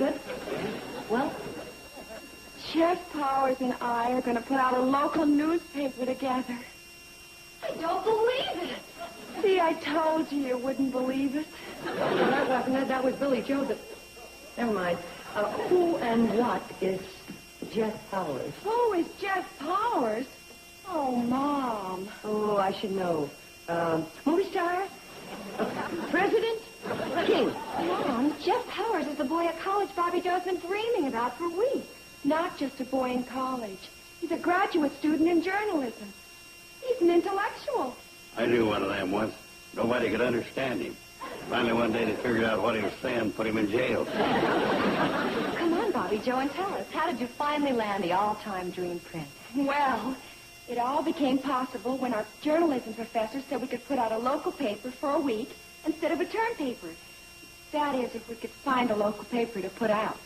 it. Well? Jeff Powers and I are going to put out a local newspaper together. I don't believe it. See, I told you wouldn't believe it. Well, that wasn't it. That was Billy Joe. Never mind. Who and what is Jeff Powers? Who is Jeff Powers? Oh, Mom. Oh, I should know. Movie star? President? King? Mom, Jeff Powers is the boy at college Bobby Joe's been dreaming about for weeks. Not just a boy in college. He's a graduate student in journalism. He's an intellectual. I knew one of them once. Nobody could understand him. Finally, one day they figured out what he was saying, put him in jail. Come on, Bobby Joe, and tell us. How did you finally land the all-time dream prince? Well, it all became possible when our journalism professor said we could put out a local paper for a week instead of a term paper. That is, if we could find a local paper to put out.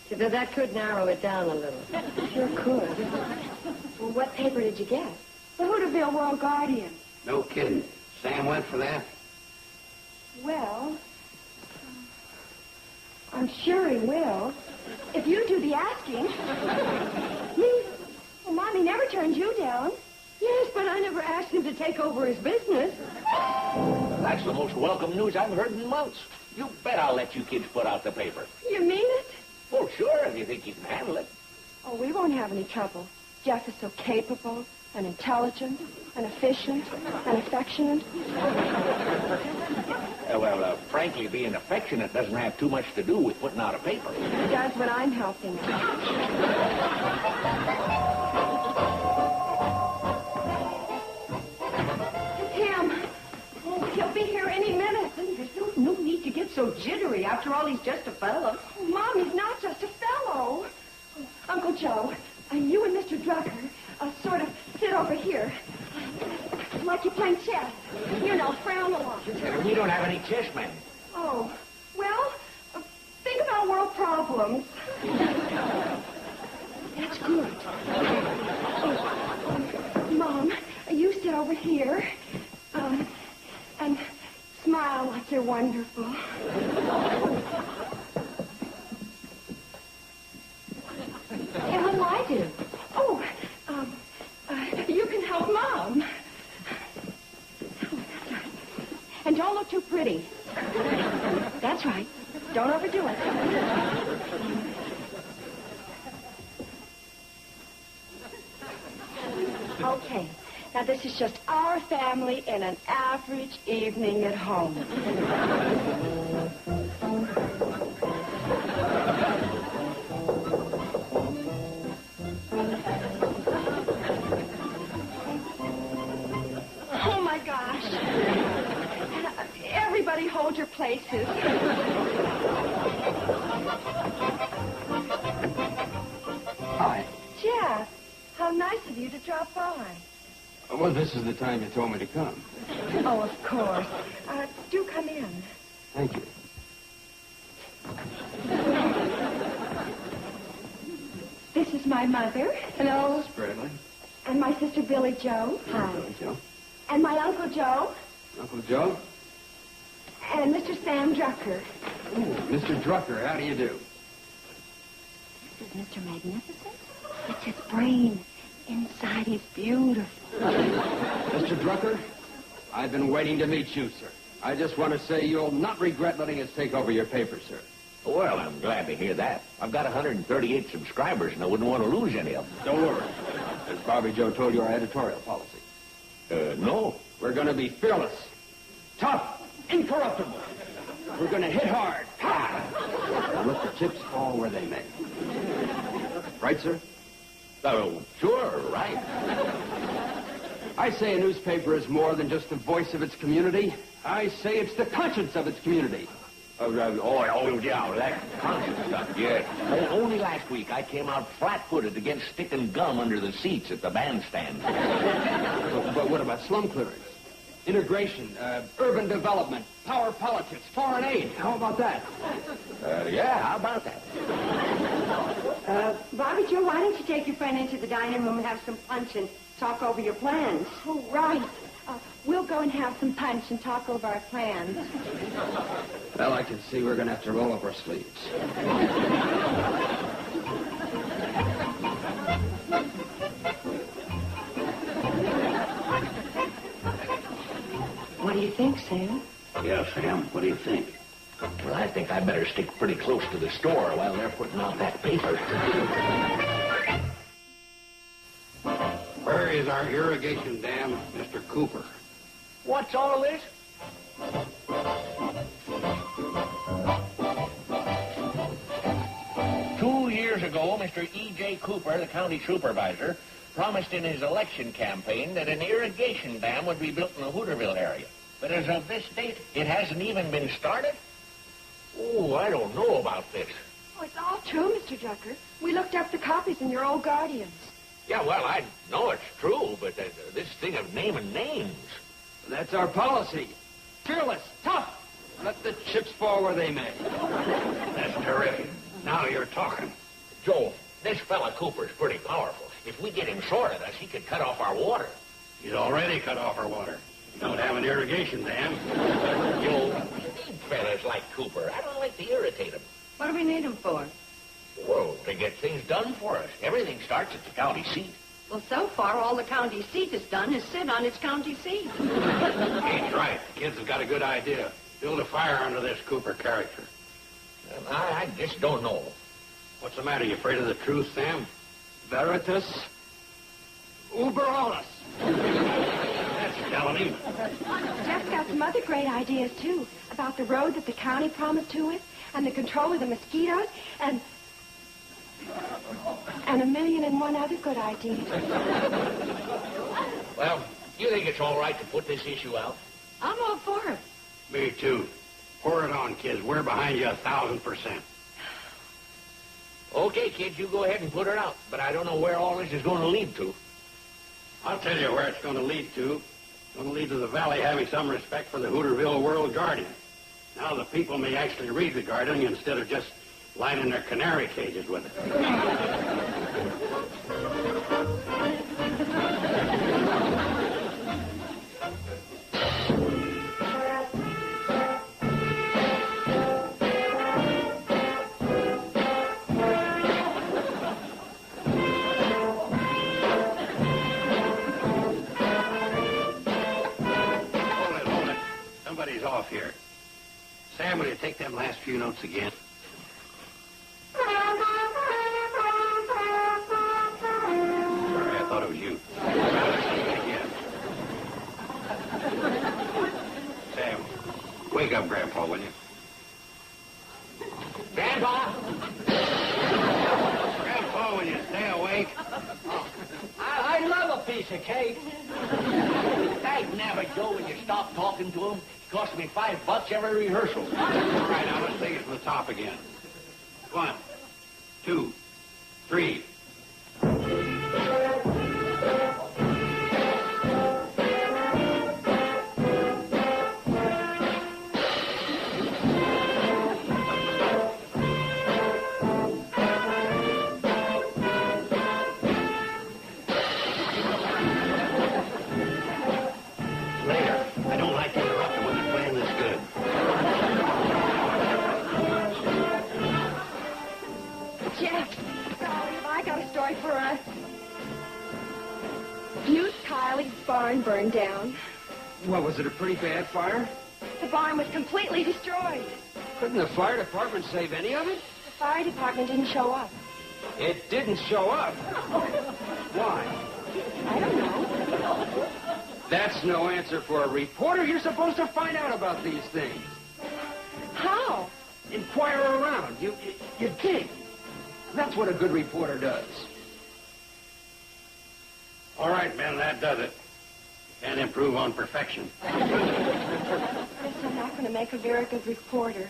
So that could narrow it down a little. Sure could. Well, what paper did you get? The Hooterville World Guardian. No kidding. Sam went for that? Well, I'm sure he will. If you do the asking. Me? Well, Mommy never turned you down. Yes, but I never asked him to take over his business. That's the most welcome news I've heard in months. You bet I'll let you kids put out the paper. You mean it? Well, sure, if you think you can handle it. Oh, we won't have any trouble. Jeff is so capable and intelligent and efficient and affectionate. Frankly, being affectionate doesn't have too much to do with putting out a paper. It does when I'm helping him. It's him. Oh, he'll be here any minute. There's no need to get so jittery. After all, he's just a fellow. Oh, Mom, he's not just a fellow. Oh, Uncle Joe, you and Mr. Drucker sort of sit over here. Like you're playing chess. You know, frown a lot. We don't have any chessmen. Oh, well, think about world problems. That's good. Mom, you sit over here and smile like you're wonderful. And what'll I do? Oh, you can help Mom. And don't look too pretty. That's right. Don't overdo it. Okay. Now, this is just our family in an average evening at home. Oh, my gosh. Everybody hold your places. Hi. Jeff, how nice of you to drop by. Well, this is the time you told me to come. Oh, of course. Do come in. Thank you. This is my mother. Hello. Miss Bradley. And my sister Billy Joe. Hi. Hello, Joe. And my Uncle Joe. Uncle Joe. And Mr. Sam Drucker. Oh, Mr. Drucker, how do you do? This is Mr. Magnificent. It's his brain. Inside he's beautiful. Mr. Drucker, I've been waiting to meet you, sir. I just want to say you'll not regret letting us take over your paper, sir. Well, I'm glad to hear that. I've got 138 subscribers, and I wouldn't want to lose any of them. Don't worry. As Bobby Joe told you, our editorial policy. No. We're going to be fearless, tough, incorruptible. We're going to hit hard. Ha! And let the chips fall where they may. Right, sir? Oh, sure, right. I say a newspaper is more than just the voice of its community. I say it's the conscience of its community. Yeah, that conscious stuff, yes. Only last week I came out flat-footed against sticking gum under the seats at the bandstand. But what about slum clearance? Integration, urban development, power politics, foreign aid. How about that? Yeah, how about that? Bobby Joe, why don't you take your friend into the dining room and have some punch and talk over your plans? Oh, right. We'll go and have some punch and talk over our plans. Well, I can see we're going to have to roll up our sleeves. Sam? Yeah, Sam, what do you think? Well, I think I better stick pretty close to the store while they're putting out that paper. Where is our irrigation dam, Mr. Cooper? What's all this? Years ago, Mr. E.J. Cooper, the county supervisor, promised in his election campaign that an irrigation dam would be built in the Hooterville area. But as of this date, it hasn't even been started? Oh, I don't know about this. Oh, it's all true, Mr. Drucker. We looked up the copies in your old Guardians. Yeah, well, I know it's true, but this thing of naming names. That's our policy. Fearless, tough. Let the chips fall where they may. That's terrific. Now you're talking. Joe, this fella Cooper's pretty powerful. If we get him short of us, he could cut off our water. He's already cut off our water. We don't have an irrigation dam. Joe, we need fellas like Cooper. I don't like to irritate him. What do we need him for? Well, to get things done for us. Everything starts at the county seat. Well, so far, all the county seat has done is sit on its county seat. He's right. The kids have got a good idea. Build a fire under this Cooper character. I just don't know. What's the matter? You afraid of the truth, Sam? Veritas uber alles. That's telling him. Jeff's got some other great ideas, too, about the road that the county promised to us, and the control of the mosquitoes, and a million and one other good ideas. Well, you think it's all right to put this issue out? I'm all for it. Me too. Pour it on, kids. We're behind you 1,000%. Okay, kids, you go ahead and put it out. But I don't know where all this is going to lead to. I'll tell you where it's going to lead to. It's going to lead to the valley having some respect for the Hooterville World Guardian. Now the people may actually read the Guardian instead of just lining their canary cages with it. Somebody's off here. Sam, will you take them last few notes again? Sorry, I thought it was you. Again. Sam, wake up Grandpa, will you? Grandpa! Grandpa, will you stay awake? I love a piece of cake. I'd never, Joe, when you stop talking to him. It cost me $5 every rehearsal. All right, now let's take it from the top again. 1, 2, 3. Later. I don't like to interrupt them when they're playing this good. Jeff, golly, have I got a story for us? Newt Kiley's barn burned down. What, was it a pretty bad fire? The barn was completely destroyed. Couldn't the fire department save any of it? The fire department didn't show up. It didn't show up. Why? I don't know. That's no answer for a reporter. You're supposed to find out about these things. How? Inquire around. You dig. That's what a good reporter does. All right, men, that does it. Can't improve on perfection. Guess I'm not going to make a very good reporter.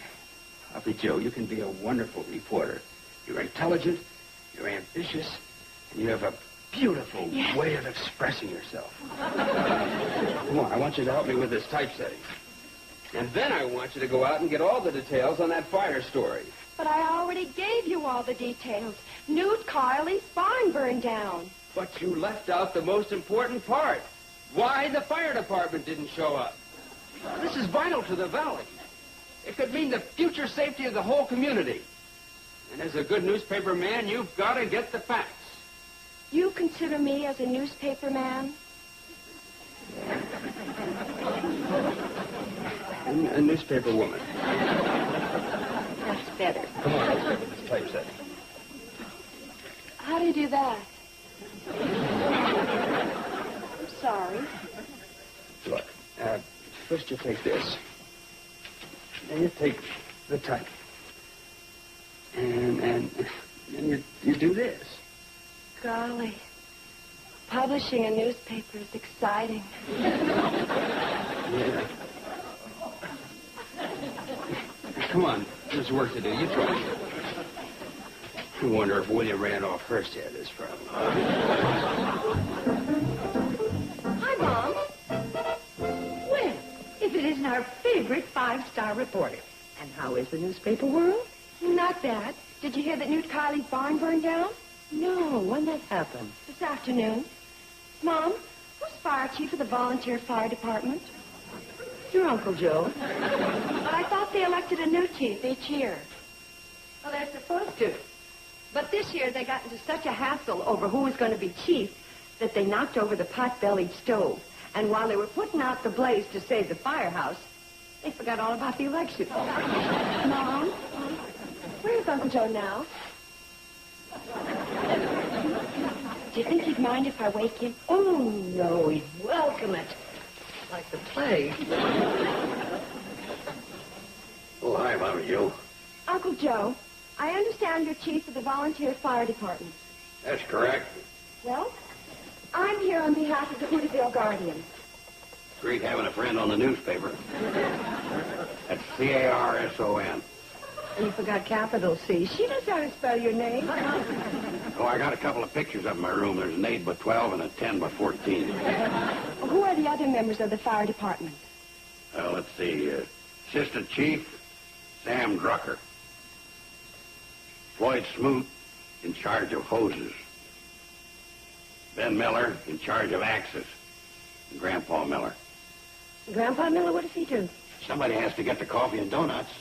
Puppy Joe, you can be a wonderful reporter. You're intelligent, you're ambitious, and you have a beautiful way of expressing yourself. Come on, I want you to help me with this typesetting. And then I want you to go out and get all the details on that fire story. But I already gave you all the details. Newt Kiley's barn burned down. But you left out the most important part. Why the fire department didn't show up. This is vital to the valley. It could mean the future safety of the whole community. And as a good newspaper man, you've got to get the facts. You consider me as a newspaper man? A newspaper woman. That's better. Come on, let's look at this typesetting. How do you do that? I'm sorry. Look, first you take this. Then you take the type. And you do this. Golly. Publishing a newspaper is exciting. Yeah. Come on, there's work to do. You try. I wonder if William Randolph Hearst had this problem. Hi, Mom. Well, if it isn't our favorite five-star reporter. And how is the newspaper world? Not bad. Did you hear that Newt Kiley's barn burned down? No, when that happened? This afternoon. Mom, who's fire chief of the volunteer fire department? Your Uncle Joe. But I thought they elected a new chief each year. Well, they're supposed to. But this year they got into such a hassle over who was going to be chief that they knocked over the pot-bellied stove. And while they were putting out the blaze to save the firehouse, they forgot all about the election. Mom, where's Uncle Joe now? Do you think he'd mind if I wake him? Oh, no, he'd welcome it. Like the plague. Oh, hi, Mama Joe. Uncle Joe, I understand you're chief of the volunteer fire department. That's correct. Well, I'm here on behalf of the Hooterville Guardian. Great having a friend on the newspaper. That's C-A-R-S-O-N. You forgot capital C. She knows how to spell your name. Oh, I got a couple of pictures up in my room. There's an 8x12 and a 10x14. Who are the other members of the fire department? Well, let's see. Assistant Chief Sam Drucker. Floyd Smoot in charge of hoses. Ben Miller in charge of axes. And Grandpa Miller. Grandpa Miller, what does he do? Somebody has to get the coffee and donuts.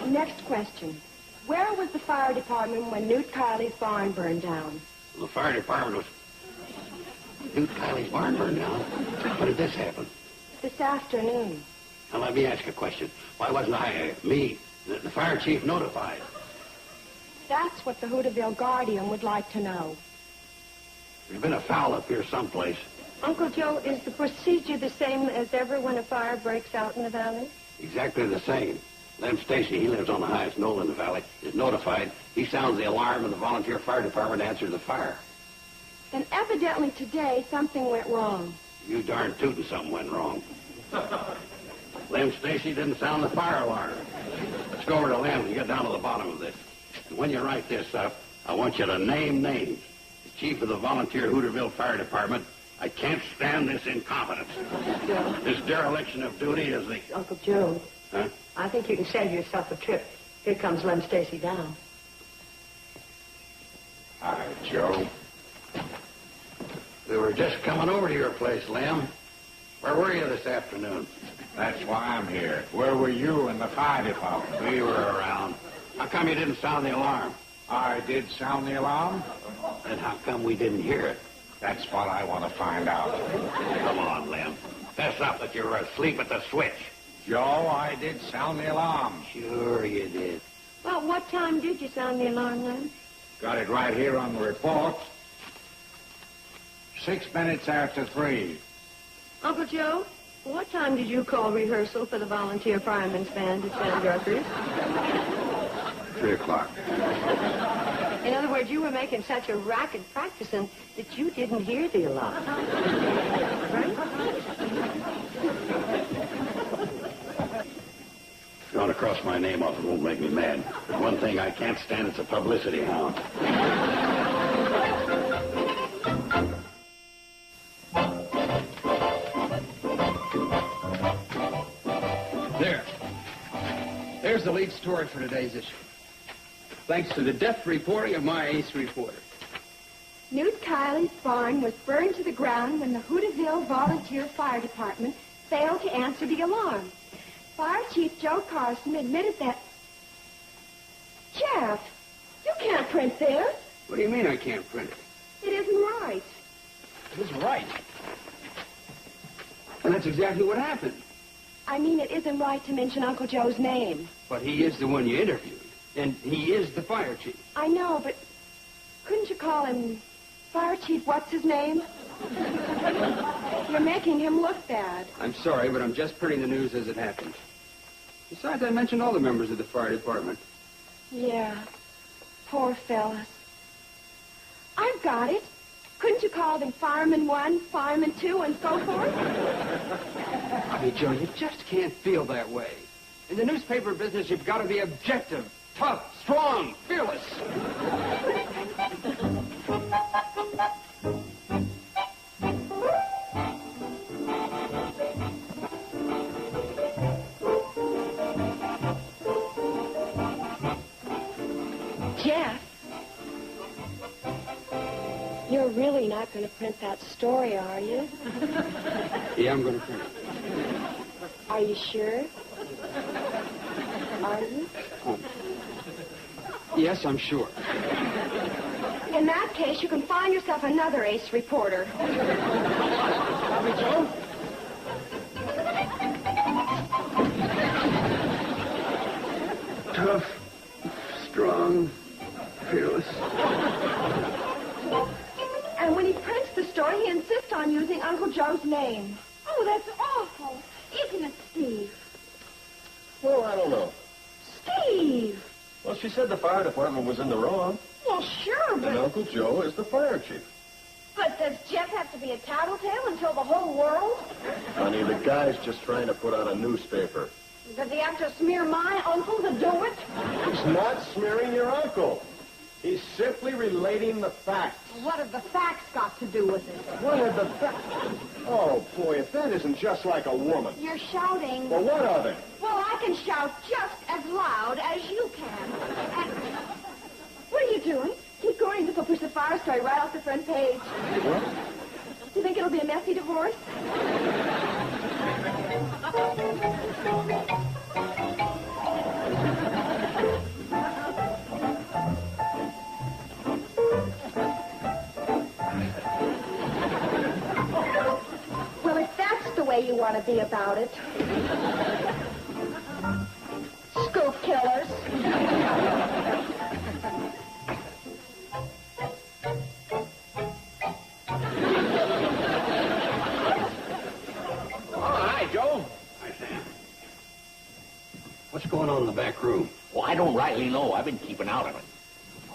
Next question. Where was the fire department when Newt Kiley's barn burned down? The fire department was... Newt Kiley's barn burned down. When did this happen? This afternoon. Now, let me ask you a question. Why wasn't the fire chief notified? That's what the Hooterville Guardian would like to know. There's been a foul up here someplace. Uncle Joe, is the procedure the same as ever when a fire breaks out in the valley? Exactly the same. Lem Stacy, he lives on the highest knoll in the valley, is notified. He sounds the alarm, and the volunteer fire department answers the fire. Then evidently today something went wrong. You darn tootin' something went wrong. Lem Stacy didn't sound the fire alarm. Let's go over to Lem and get down to the bottom of this. And when you write this up, I want you to name names. The chief of the volunteer Hooterville Fire Department. I can't stand this incompetence. This dereliction of duty is the... Uncle Joe. Huh? I think you can save yourself a trip. Here comes Lem Stacy down. Hi, Joe. We were just coming over to your place, Lem. Where were you this afternoon? That's why I'm here. Where were you in the fire department? We were around. How come you didn't sound the alarm? I did sound the alarm. And how come we didn't hear it? That's what I want to find out. Come on, Lem. Fess up that you were asleep at the switch. Joe, I did sound the alarm. Sure you did. Well, what time did you sound the alarm, Lem? Got it right here on the report. 6 minutes after 3. Uncle Joe, what time did you call rehearsal for the volunteer firemen's band at Sam Drucker's? 3 o'clock. In other words, you were making such a racket practicing that you didn't hear the alarm. Right? If you want to cross my name off, it won't make me mad. But one thing I can't stand, it's a publicity hound. There's the lead story for today's issue. Thanks to the deft reporting of my ace reporter. Newt Kiley's barn was burned to the ground when the Hooterville Volunteer Fire Department failed to answer the alarm. Fire Chief Joe Carson admitted that... Jeff, you can't print this. What do you mean I can't print it? It isn't right. It is right. And that's exactly what happened. I mean, it isn't right to mention Uncle Joe's name. But he is the one you interviewed. And he is the fire chief. I know, but couldn't you call him Fire Chief what's-his-name? You're making him look bad. I'm sorry, but I'm just printing the news as it happened. Besides, I mentioned all the members of the fire department. Yeah, poor fellas. I've got it. Couldn't you call them Fireman 1, Fireman 2, and so forth? I mean, Joe, you just can't feel that way. In the newspaper business, you've got to be objective, tough, strong, fearless. Jeff, you're really not going to print that story, are you? Yeah, I'm going to print it. Are you sure? Are you? Yes, I'm sure. In that case, you can find yourself another ace reporter. Copy, Joe? Tough, strong, fearless. And when he prints the story, he insists on using Uncle Joe's name. Oh, that's awful. Isn't it, Steve? Well, I don't know. Steve! Well, she said the fire department was in the wrong. Well, sure, And but... Uncle Joe is the fire chief. But does Jeff have to be a tattletale and tell the whole world? Honey, the guy's just trying to put out a newspaper. Does he have to smear my uncle to do it? He's not smearing your uncle. He's simply relating the facts. What have the facts got to do with it? What are the facts? Oh, boy, if that isn't just like a woman. You're shouting. Well, what of it? Well, I can shout just as loud as you can. And... What are you doing? Keep going. This will push the fire story right off the front page. What? Do you think it'll be a messy divorce? Well, if that's the way you want to be about it. Scoop killers. What's going on in the back room? Well, I don't rightly know. I've been keeping out of it.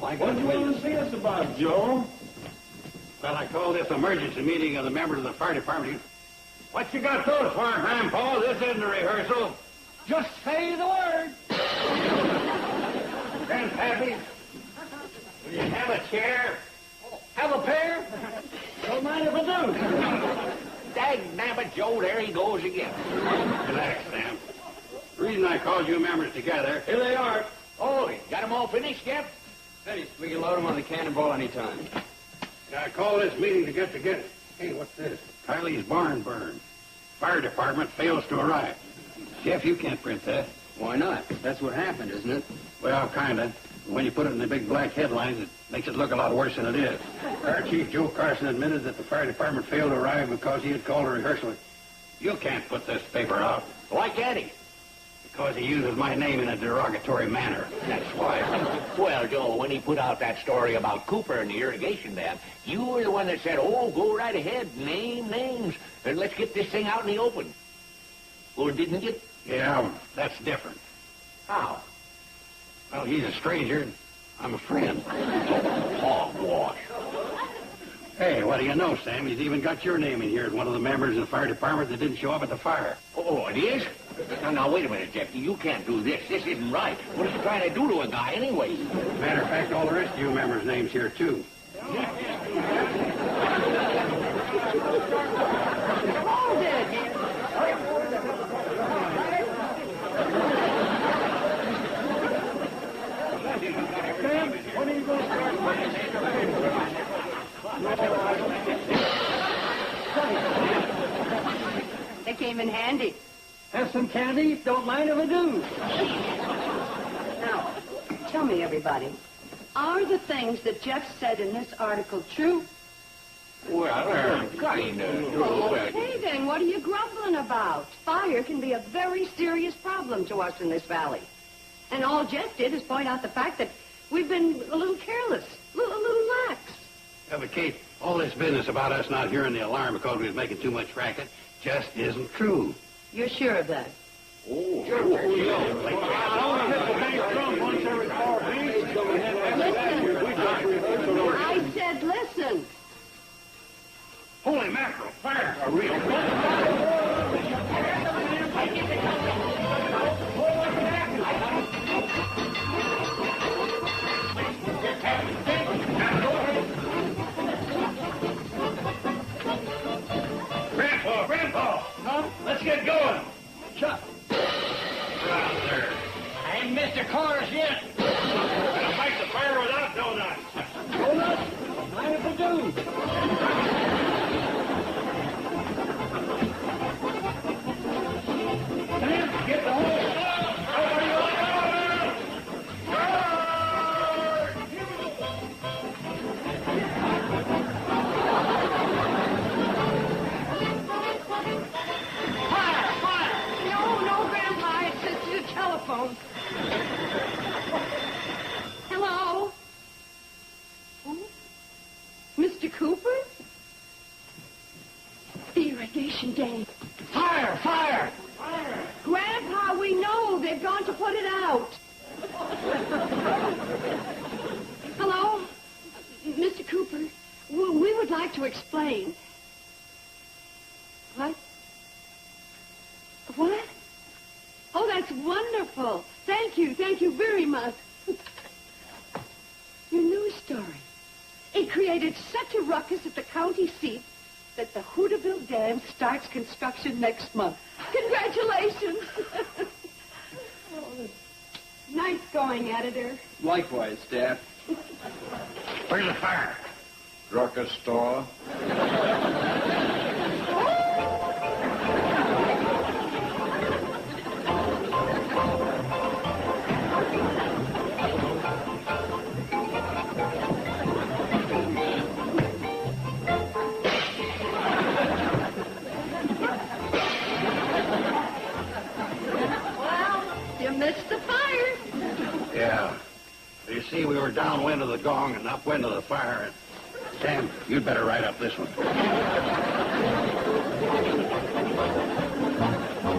Well, What do you want to see us about, Joe? Well, I call this emergency meeting of the members of the fire department. What you got those for, Grandpa? This isn't a rehearsal. Just say the word. Grandpappy, will you have a chair? Have a pair? Don't mind if I do. Dag-nabbit, Joe, there he goes again. Relax, Sam. The reason I called you members together... Here they are. Oh, you got them all finished, Jeff? Finished. We can load them on the cannonball anytime. I call this meeting to get together. Hey, what's this? Kylie's barn burned. Fire department fails to arrive. Jeff, you can't print that. Why not? That's what happened, isn't it? Well, kind of. When you put it in the big black headlines, it makes it look a lot worse than it is. Fire Chief Joe Carson admitted that the fire department failed to arrive because he had called a rehearsal. You can't put this paper out. Why can't he? Because he uses my name in a derogatory manner. That's why. Well, Joe, when he put out that story about Cooper and the irrigation dam, you were the one that said, oh, go right ahead, name names, and let's get this thing out in the open. Or didn't you? Yeah, that's different. How? Well, he's a stranger, and I'm a friend. Hogwash. Hey, what do you know, Sam? He's even got your name in here as one of the members of the fire department that didn't show up at the fire. Oh, it is? Now, wait a minute, Jeff. You can't do this. This isn't right. What are you trying to do to a guy anyway? Matter of fact, all the rest of you members' names here, too. Hold it! Sam, when are you going to start They came in handy. Have some candy? Don't mind if I do. Now, tell me, everybody, are the things that Jeff said in this article true? Well, kind of. Okay, then, what are you grumbling about? Fire can be a very serious problem to us in this valley. And all Jeff did is point out the fact that we've been a little careless, a little lax. Yeah, but Kate, all this business about us not hearing the alarm because we was making too much racket just isn't true. You're sure of that? I said listen. Holy mackerel, fire! A real Grandpa! Huh? Let's get going. Chuck. Out there. I ain't missed a chorus yet. Gonna fight the fire without donuts. Donuts? Mind if I do? Get the hose. Telephone. Hello? Who? Mr. Cooper? The irrigation dam. Fire! Fire! Grandpa, we know. They've gone to put it out. Hello? Mr. Cooper, we would like to explain. What? What? Oh, that's wonderful. Thank you very much. Your news story. It created such a ruckus at the county seat that the Hooterville Dam starts construction next month. Congratulations. Nice going, editor. Likewise, staff. Where's the fire? Drucker store. Missed the fire. Yeah. You see, we were downwind of the gong and upwind of the fire. Sam, you'd better write up this one.